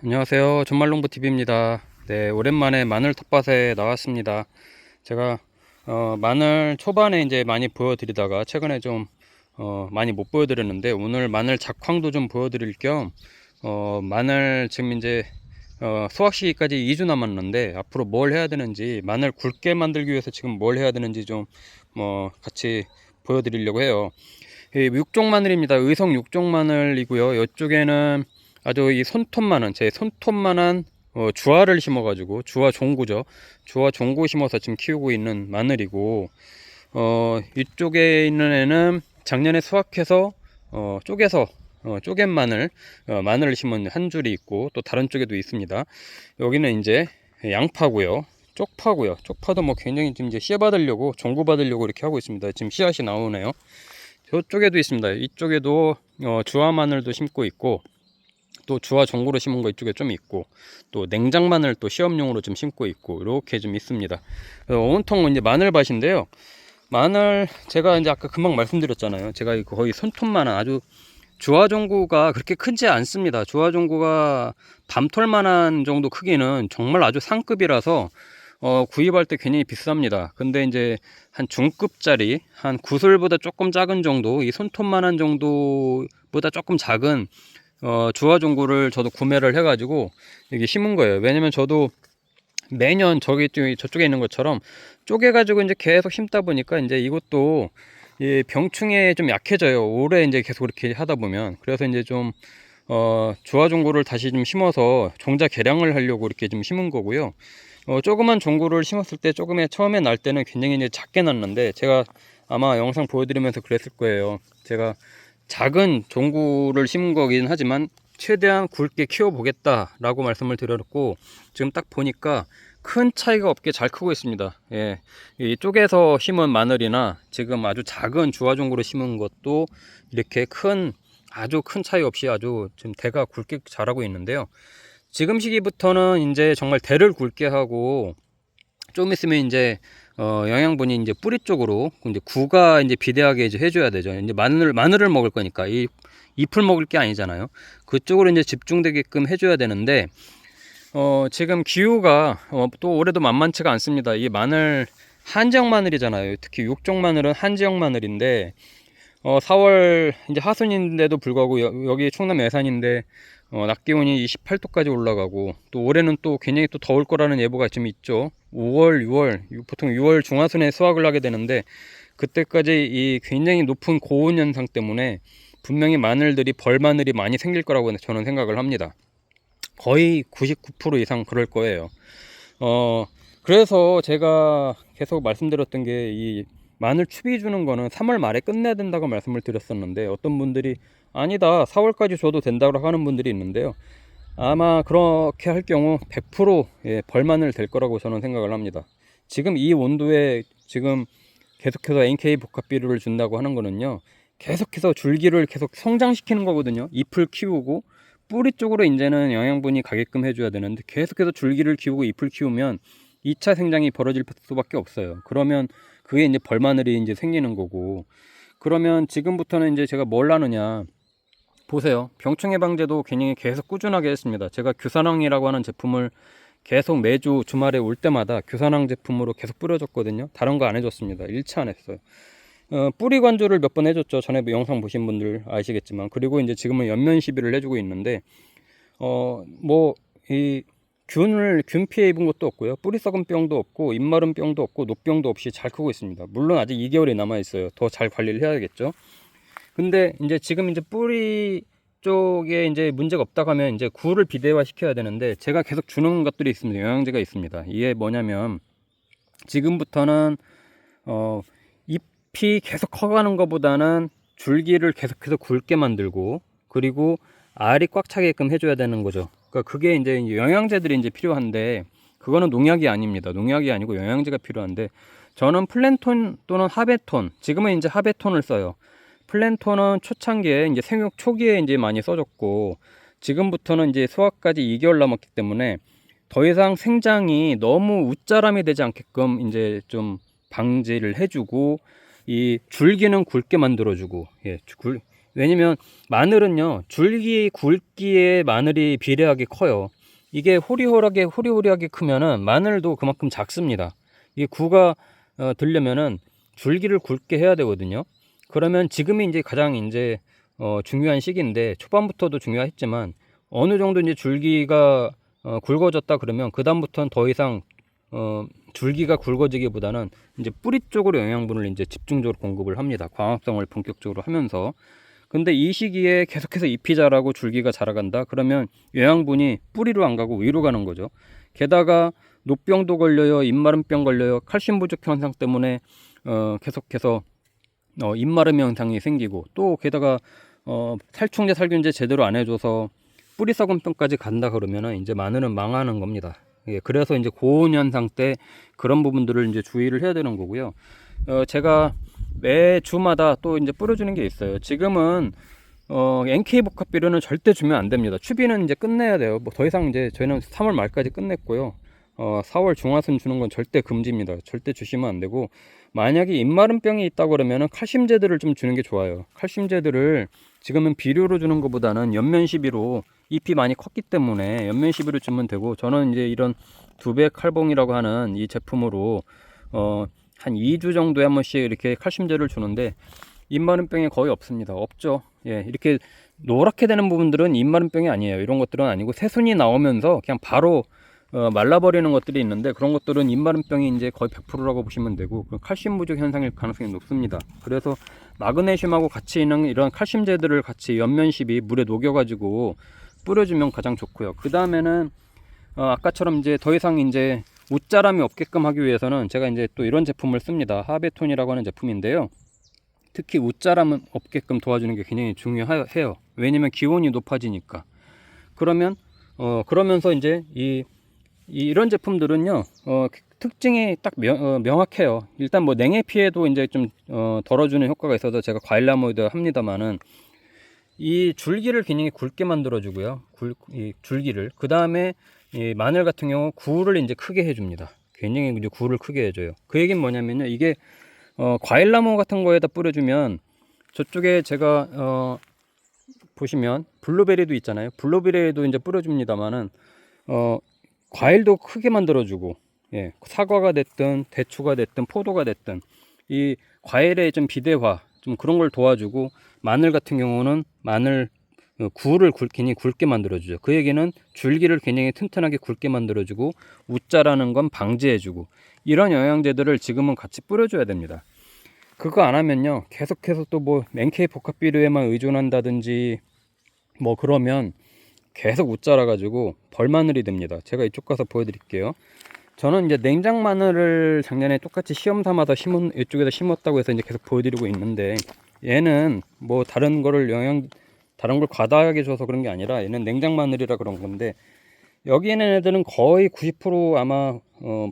안녕하세요. 전말농부TV입니다. 네, 오랜만에 마늘 텃밭에 나왔습니다. 제가 마늘 초반에 이제 많이 보여드리다가 최근에 좀 많이 못 보여드렸는데, 오늘 마늘 작황도 좀 보여드릴 겸 마늘 지금 이제 수확 시기까지 2주 남았는데 앞으로 뭘 해야 되는지, 마늘 굵게 만들기 위해서 지금 뭘 해야 되는지 좀 같이 보여드리려고 해요. 이 육종 마늘입니다. 의성 육종 마늘이고요. 이쪽에는 아주 이 손톱만한, 제 손톱만한 주화를 심어가지고, 주화 종구죠. 주화 종구 심어서 지금 키우고 있는 마늘이고, 이쪽에 있는 애는 작년에 수확해서 쪼개서 쪼갠 마늘, 마늘을 심은 한 줄이 있고, 또 다른 쪽에도 있습니다. 여기는 이제 양파고요. 쪽파고요. 쪽파도 뭐 굉장히 지금 이제 씨앗 받으려고, 종구 받으려고 이렇게 하고 있습니다. 지금 씨앗이 나오네요. 저쪽에도 있습니다. 이쪽에도 주화 마늘도 심고 있고, 또 주화 종구로 심은 거 이쪽에 좀 있고, 또 냉장 마늘 또 시험용으로 좀 심고 있고, 이렇게 좀 있습니다. 온통 이제 마늘밭인데요. 마늘 제가 이제 아까 금방 말씀드렸잖아요. 제가 거의 손톱만한, 아주 주화 종구가 그렇게 크지 않습니다. 주화 종구가 밤톨만한 정도 크기는 정말 아주 상급이라서 구입할 때 굉장히 비쌉니다. 근데 이제 한 중급짜리, 한 구슬보다 조금 작은 정도, 이 손톱만한 정도보다 조금 작은 주화 종구를 저도 구매를 해가지고 여기 심은 거예요. 왜냐면 저도 매년 저쪽에 있는 것처럼 쪼개가지고 이제 계속 심다 보니까 이제 이것도 이 병충해에 좀 약해져요. 오래 이제 계속 그렇게 하다 보면. 그래서 이제 좀 주화 종구를 다시 좀 심어서 종자 개량을 하려고 이렇게 좀 심은 거고요. 조그만 종구를 심었을 때 처음에 날 때는 굉장히 이제 작게 났는데, 제가 아마 영상 보여드리면서 그랬을 거예요. 제가 작은 종구를 심은 거긴 하지만 최대한 굵게 키워보겠다 라고 말씀을 드렸고, 지금 딱 보니까 큰 차이가 없게 잘 크고 있습니다. 예. 이쪽에서 심은 마늘이나 지금 아주 작은 주화 종구로 심은 것도 이렇게 아주 큰 차이 없이 아주 지금 대가 굵게 자라고 있는데요. 지금 시기부터는 이제 정말 대를 굵게 하고, 좀 있으면 이제 영양분이 이제 뿌리 쪽으로 이제 구가 이제 비대하게 이제 해줘야 되죠. 이제 마늘을 먹을 거니까, 이 잎을 먹을 게 아니잖아요. 그쪽으로 이제 집중되게끔 해줘야 되는데, 지금 기후가 또 올해도 만만치가 않습니다. 이 마늘 한지역 마늘이잖아요. 특히 육종 마늘은 한지역 마늘인데, 4월 이제 하순인데도 불구하고 여기 충남 예산인데 낮 기온이 28도까지 올라가고, 또 올해는 또 굉장히 또 더울 거라는 예보가 좀 있죠. 5월, 6월, 보통 6월 중하순에 수확을 하게 되는데, 그때까지 이 굉장히 높은 고온 현상 때문에 분명히 벌마늘이 많이 생길 거라고 저는 생각을 합니다. 거의 99% 이상 그럴 거예요. 그래서 제가 계속 말씀드렸던 게, 이 마늘 추비 주는 거는 3월 말에 끝내야 된다고 말씀을 드렸었는데, 어떤 분들이 아니다 4월까지 줘도 된다고 하는 분들이 있는데요. 아마 그렇게 할 경우 100% 벌마늘 될 거라고 저는 생각을 합니다. 지금 이 온도에 지금 계속해서 NK 복합비료를 준다고 하는 거는요, 계속해서 줄기를 계속 성장시키는 거거든요. 잎을 키우고 뿌리 쪽으로 이제는 영양분이 가게끔 해줘야 되는데, 계속해서 줄기를 키우고 잎을 키우면 2차 생장이 벌어질 수밖에 없어요. 그러면 그게 이제 벌마늘이 이제 생기는 거고, 그러면 지금부터는 이제 제가 뭘 하느냐 보세요. 병충 해방제도 굉장히 계속 꾸준하게 했습니다. 제가 규산황이라고 하는 제품을 계속 매주 주말에 올 때마다 규산황 제품으로 계속 뿌려줬거든요. 다른 거 안 해줬습니다. 일치 안 했어요. 뿌리 관조를 몇 번 해줬죠. 전에 영상 보신 분들 아시겠지만. 그리고 이제 지금은 연면 시비를 해주고 있는데, 이 균 피해 입은 것도 없고요. 뿌리 썩은 병도 없고, 잎 마른 병도 없고, 녹병도 없이 잘 크고 있습니다. 물론 아직 2개월이 남아 있어요. 더 잘 관리를 해야겠죠. 근데 이제 지금 이제 뿌리 쪽에 이제 문제가 없다고 하면 이제 구를 비대화 시켜야 되는데, 제가 계속 주는 것들이 있습니다. 영양제가 있습니다. 이게 뭐냐면, 지금부터는 잎이 계속 커가는 것보다는 줄기를 계속해서 굵게 만들고, 그리고 알이 꽉 차게끔 해줘야 되는 거죠. 그러니까 그게 이제 영양제들이 이제 필요한데, 그거는 농약이 아닙니다. 농약이 아니고 영양제가 필요한데, 저는 플랜톤 또는 하베톤, 지금은 이제 하베톤을 써요. 플랜톤은 초창기에 이제 생육 초기에 이제 많이 써줬고, 지금부터는 이제 수확까지 2개월 남았기 때문에 더 이상 생장이 너무 웃자람이 되지 않게끔 이제 좀 방지를 해주고, 이 줄기는 굵게 만들어주고, 왜냐면 마늘은요, 줄기 굵기에 마늘이 비례하게 커요. 이게 호리호리하게 크면은 마늘도 그만큼 작습니다. 이게 구가 들려면은 줄기를 굵게 해야 되거든요. 그러면 지금이 이제 가장 이제 중요한 시기인데, 초반부터도 중요했지만 어느 정도 이제 줄기가 굵어졌다 그러면 그 다음부터는 더 이상 줄기가 굵어지기보다는 이제 뿌리 쪽으로 영양분을 이제 집중적으로 공급을 합니다. 광합성을 본격적으로 하면서. 근데 이 시기에 계속해서 잎이 자라고 줄기가 자라간다 그러면 영양분이 뿌리로 안 가고 위로 가는 거죠. 게다가 노병도 걸려요, 잎마름병 걸려요. 칼슘 부족 현상 때문에 계속해서 잎마름 현상이 생기고, 또 게다가 살충제 살균제 제대로 안 해줘서 뿌리 썩음병까지 간다 그러면은 이제 마늘은 망하는 겁니다. 예, 그래서 이제 고온 현상 때 그런 부분들을 이제 주의를 해야 되는 거고요. 제가 매 주마다 또 이제 뿌려주는 게 있어요. 지금은 NK 복합비료는 절대 주면 안 됩니다. 추비는 이제 끝내야 돼요. 뭐 더 이상 이제 저희는 3월 말까지 끝냈고요. 4월 중하순 주는 건 절대 금지입니다. 절대 주시면 안 되고, 만약에 잎마름병이 있다 그러면은 칼슘제들을 좀 주는 게 좋아요. 칼슘제들을 지금은 비료로 주는 것보다는 연면 시비로, 잎이 많이 컸기 때문에 연면 시비로 주면 되고, 저는 이제 이런 두배 칼봉이라고 하는 이 제품으로 한 2주 정도에 한 번씩 이렇게 칼슘제를 주는데, 잎마름병이 거의 없습니다. 없죠. 예, 이렇게 노랗게 되는 부분들은 잎마름병이 아니에요. 이런 것들은 아니고 새순이 나오면서 그냥 바로 말라버리는 것들이 있는데, 그런 것들은 잎마름병이 이제 거의 100%라고 보시면 되고, 칼슘 부족 현상일 가능성이 높습니다. 그래서 마그네슘하고 같이 있는 이런 칼슘제들을 같이 연면십이 물에 녹여가지고 뿌려주면 가장 좋고요. 그 다음에는 아까처럼 이제 더 이상 이제 웃자람이 없게끔 하기 위해서는 제가 이제 또 이런 제품을 씁니다. 하베톤이라고 하는 제품인데요. 특히 웃자람 없게끔 도와주는 게 굉장히 중요해요. 왜냐면 기온이 높아지니까. 그러면 그러면서 이제 이런 제품들은요, 특징이 딱 명확해요. 일단 뭐 냉해 피해도 이제 좀 덜어주는 효과가 있어서 제가 과일나무에도 합니다만은, 이 줄기를 굉장히 굵게 만들어주고요. 이 줄기를. 그 다음에 이 마늘 같은 경우 구를 이제 크게 해줍니다. 굉장히 이제 구를 크게 해줘요. 그 얘기는 뭐냐면요, 이게 과일나무 같은 거에다 뿌려주면, 저쪽에 제가 보시면 블루베리도 있잖아요. 블루베리에도 이제 뿌려줍니다만은 과일도 크게 만들어주고, 예, 사과가 됐든 대추가 됐든 포도가 됐든 이 과일의 좀 비대화, 좀 그런 걸 도와주고, 마늘 같은 경우는 마늘 구를 굉장히 굵게 만들어주죠. 그 얘기는 줄기를 굉장히 튼튼하게 굵게 만들어주고, 웃자라는 건 방지해주고, 이런 영양제들을 지금은 같이 뿌려줘야 됩니다. 그거 안 하면요, 계속해서 또 뭐 NK 복합비료에만 의존한다든지 뭐 그러면 계속 웃자라 가지고 벌마늘이 됩니다. 제가 이쪽 가서 보여드릴게요. 저는 이제 냉장 마늘을 작년에 똑같이 시험 삼아서 이쪽에다 심었다고 해서 이제 계속 보여드리고 있는데, 얘는 뭐 다른 걸 과다하게 줘서 그런 게 아니라 얘는 냉장 마늘이라 그런 건데, 여기 있는 애들은 거의 90% 아마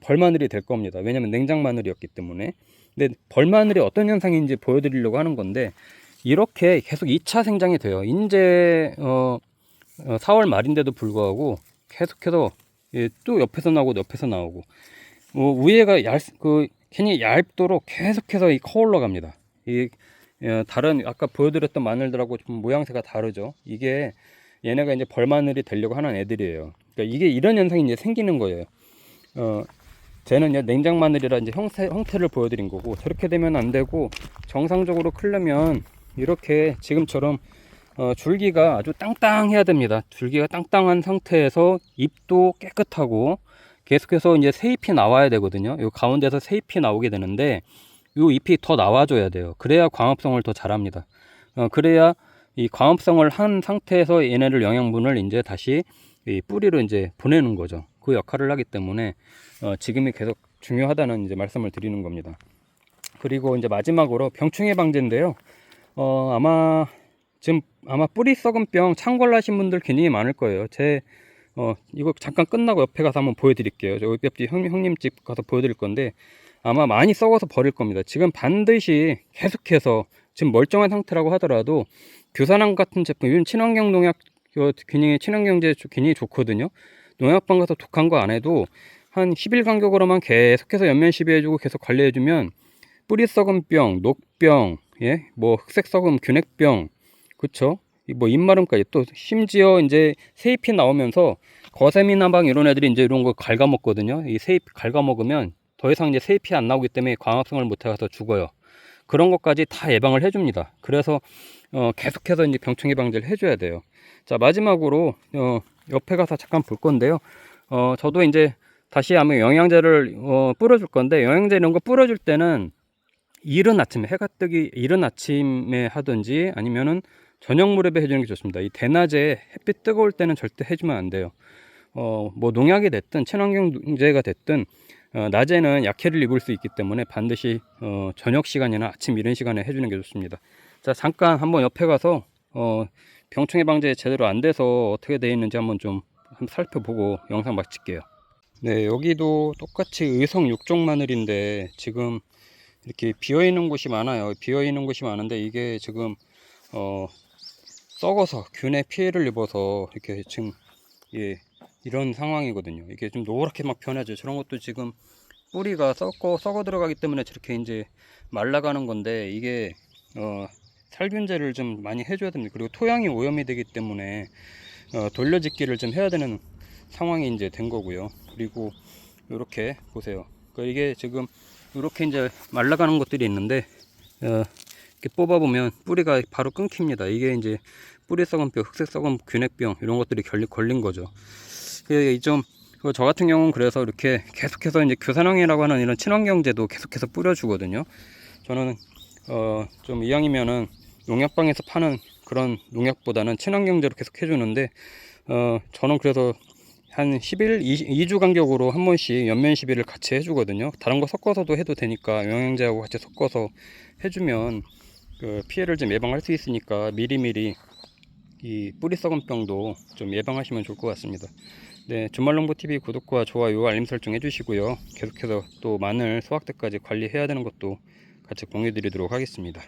벌마늘이 될 겁니다. 왜냐면 냉장 마늘이었기 때문에. 근데 벌마늘이 어떤 현상인지 보여드리려고 하는 건데, 이렇게 계속 2차 생장이 돼요. 이제 4월 말인데도 불구하고 계속해서 또 옆에서 나오고 위에가 괜히 얇도록 계속해서 커 올라갑니다. 다른 아까 보여드렸던 마늘들하고 좀 모양새가 다르죠. 이게 얘네가 이제 벌마늘이 되려고 하는 애들이에요. 그러니까 이게 이런 현상이 이제 생기는 거예요. 쟤는 냉장 마늘이라 이제 형태를 보여드린 거고, 저렇게 되면 안 되고, 정상적으로 크려면 이렇게 지금처럼 줄기가 아주 땅땅해야 됩니다. 줄기가 땅땅한 상태에서 잎도 깨끗하고 계속해서 이제 새 잎이 나와야 되거든요. 이 가운데서 새 잎이 나오게 되는데, 이 잎이 더 나와줘야 돼요. 그래야 광합성을 더 잘합니다. 그래야 이 광합성을 한 상태에서 얘네를 영양분을 이제 다시 이 뿌리로 이제 보내는 거죠. 그 역할을 하기 때문에 지금이 계속 중요하다는 이제 말씀을 드리는 겁니다. 그리고 이제 마지막으로 병충해 방제인데요. 아마 뿌리 썩은 병 창궐나신 분들 굉장히 많을 거예요. 이거 잠깐 끝나고 옆에 가서 한번 보여드릴게요. 저 옆집 형님 집 가서 보여드릴 건데, 아마 많이 썩어서 버릴 겁니다. 지금 반드시 계속해서, 지금 멀쩡한 상태라고 하더라도 규산황 같은 제품, 이런 친환경 농약, 굉장히 친환경제 굉장히 좋거든요. 농약방 가서 독한 거 안 해도 한 10일 간격으로만 계속해서 연면 시비해주고 계속 관리해주면, 뿌리 썩은 병, 녹병, 예, 뭐 흑색 썩음, 균핵병, 그쵸? 뭐 입마름까지 또 심지어 이제 세잎이 나오면서 거세미나방 이런 애들이 이제 이런 거 갉아먹거든요. 이 세잎 갉아먹으면 더 이상 이제 세잎이 안 나오기 때문에 광합성을 못 해서 죽어요. 그런 것까지 다 예방을 해줍니다. 그래서 계속해서 이제 병충해 방지를 해줘야 돼요. 자, 마지막으로 옆에 가서 잠깐 볼 건데요. 저도 이제 다시 아마 영양제를 뿌려줄 건데, 영양제 이런 거 뿌려줄 때는 이른 아침에, 해가 뜨기 이른 아침에 하든지 아니면은 저녁 무렵에 해주는 게 좋습니다. 이 대낮에 햇빛 뜨거울 때는 절대 해주면 안 돼요. 뭐 농약이 됐든 친환경제가 됐든 낮에는 약해를 입을 수 있기 때문에 반드시 저녁 시간이나 아침 이른 시간에 해주는 게 좋습니다. 자, 잠깐 한번 옆에 가서 병충해 방제 제대로 안 돼서 어떻게 되어 있는지 한번 좀 살펴보고 영상 마칠게요. 네, 여기도 똑같이 의성 6종 마늘인데 지금 이렇게 비어 있는 곳이 많아요. 비어 있는 곳이 많은데 이게 지금 썩어서 균에 피해를 입어서 이렇게 지금 이런 상황이거든요. 이게 좀 노랗게 막 변하죠. 저런 것도 지금 뿌리가 썩어 들어가기 때문에 저렇게 이제 말라가는 건데, 이게 살균제를 좀 많이 해줘야 됩니다. 그리고 토양이 오염이 되기 때문에 돌려짓기를 좀 해야 되는 상황이 이제 된 거고요. 그리고 이렇게 보세요. 이게 지금 이렇게 이제 말라가는 것들이 있는데 이렇게 뽑아보면 뿌리가 바로 끊깁니다. 이게 이제 뿌리 썩은병, 흑색 썩은 균핵병 이런 것들이 걸린 거죠. 저 같은 경우는 그래서 이렇게 계속해서 이제 교산황이라고 하는 이런 친환경제도 계속해서 뿌려주거든요. 저는 좀 이왕이면은 농약방에서 파는 그런 농약보다는 친환경제로 계속 해주는데, 저는 그래서 한 10일, 2주 간격으로 한 번씩 연면 시비를 같이 해주거든요. 다른 거 섞어서도 해도 되니까 영양제하고 같이 섞어서 해주면 그 피해를 좀 예방할 수 있으니까 미리미리 이 뿌리 썩은 병도 좀 예방하시면 좋을 것 같습니다. 네, 주말농부TV 구독과 좋아요, 알림 설정 해주시고요. 계속해서 또 마늘 수확 때까지 관리해야 되는 것도 같이 공유 드리도록 하겠습니다.